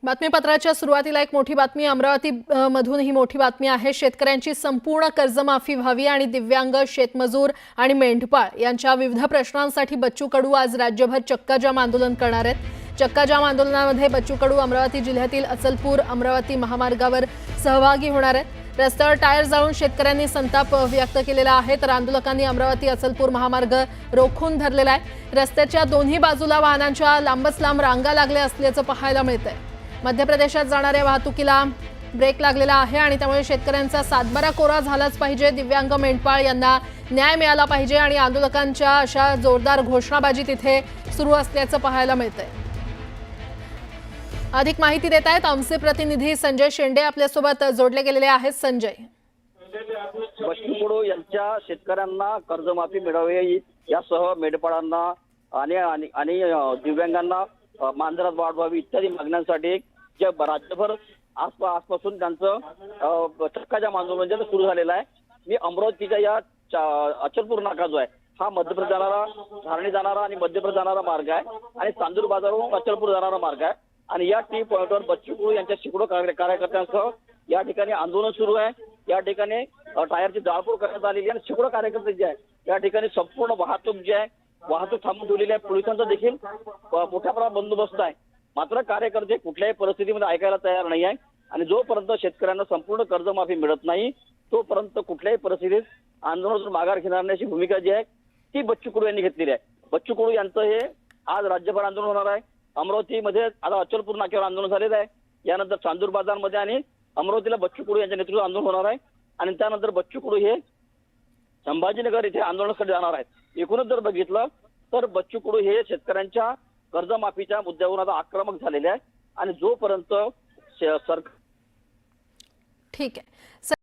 बातमीपत्राच्या सुरुवातीला एक मोठी बातमी अमरावती मधून ही मोठी बातमी आहे। शेतकऱ्यांची संपूर्ण कर्जमाफी व्हावी आणि दिव्यांग शेतमजूर आणि मेंढपाळ यांच्या विविध प्रश्नांसाठी बच्चू कडू आज राज्यभर चक्काजाम आंदोलन करणार आहेत। चक्काजाम आंदोलनामध्ये बच्चू कडू अमरावती जिल्ह्यातील अचलपूर अमरावती महामार्गावर सहभागी होणार आहेत। रस्त्यावर टायर जाळून शेतकऱ्यांनी संताप व्यक्त केलेला आहे, तर आंदोलकांनी अमरावती अचलपूर महामार्ग रोखून धरलेला आहे। रस्त्याच्या दोन्ही बाजूला वाहनांच्या लांबच लांब रांगा लागल्या असल्याचं पाहायला मिळतंय। मध्य प्रदेशात जाणाऱ्या वाहतुकीला ब्रेक लागलेला आहे आणि त्यामुळे शेतकऱ्यांचा सातबारा कोरा झालाच पाहिजे, दिव्यांग मेंढपाळ यांना न्याय मिळाला पाहिजे आणि आंदोलकांच्या अशा जोरदार घोषणाबाजी तिथे सुरू असल्याचं पाहायला मिळतंय। अधिक माहिती देत आहेत आमचे प्रतिनिधी संजय शेंडे आपल्यासोबत जोडले गेलेले आहेत। संजय, बच्चू कडू यांच्या शेतकऱ्यांना कर्जमाफी मिळावी यासह मेंढपाळांना आणि दिव्यांगांना मानधनात वाढ व्हावी इत्यादी मागण्यांसाठी जे राज्यभर आजपासून त्यांचं चक्काजाम आंदोलन सुरू झालेलं आहे। मी अमरावतीच्या या अचलपूर नाका जो आहे हा मध्य प्रदेश जाणारा धारणी जाणारा आणि मध्य प्रदेश जाणारा मार्ग आहे आणि चांदूर बाजारवरून अचलपूर जाणारा मार्ग आहे आणि या टी पॉइंटवर बच्चू कडू यांच्या शेकडो कार्यकर्त्यांसह या ठिकाणी आंदोलन सुरू आहे। या ठिकाणी टायरची जाळपोळ करण्यात आलेली आहे आणि शेकडो कार्यकर्ते जे आहे या ठिकाणी संपूर्ण वाहतूक जी आहे वाहतूक थांबून ठेवलेली आहे। पोलिसांचा देखील मोठ्या प्रमाणात बंदोबस्त आहे, मात्र कार्यकर्ते कुठल्याही परिस्थितीमध्ये ऐकायला तयार नाही आहे आणि जोपर्यंत शेतकऱ्यांना संपूर्ण कर्जमाफी मिळत नाही तोपर्यंत कुठल्याही परिस्थितीत आंदोलनातून माघार घेणार नाही अशी भूमिका जी आहे ती बच्चू कडू यांनी घेतलेली आहे। बच्चू कडू यांचं हे आज राज्यभर आंदोलन होणार आहे। अमरावतीमध्ये आता अचलपूर नाक्यावर आंदोलन झालेलं आहे, यानंतर चांदूर बाजारमध्ये आणि अमरावतीला बच्चू कडू यांच्या नेतृत्वात आंदोलन होणार आहे आणि त्यानंतर बच्चू कडू हे संभाजीनगर इथे आंदोलनासाठी जाणार आहेत। एकूणच जर बघितलं तर बच्चू कडू हे शेतकऱ्यांच्या कर्जमाफीच्या मुद्द्यावर आता आक्रमक झालेले आहे आणि जोपर्यंत सरकार ठीक आहे।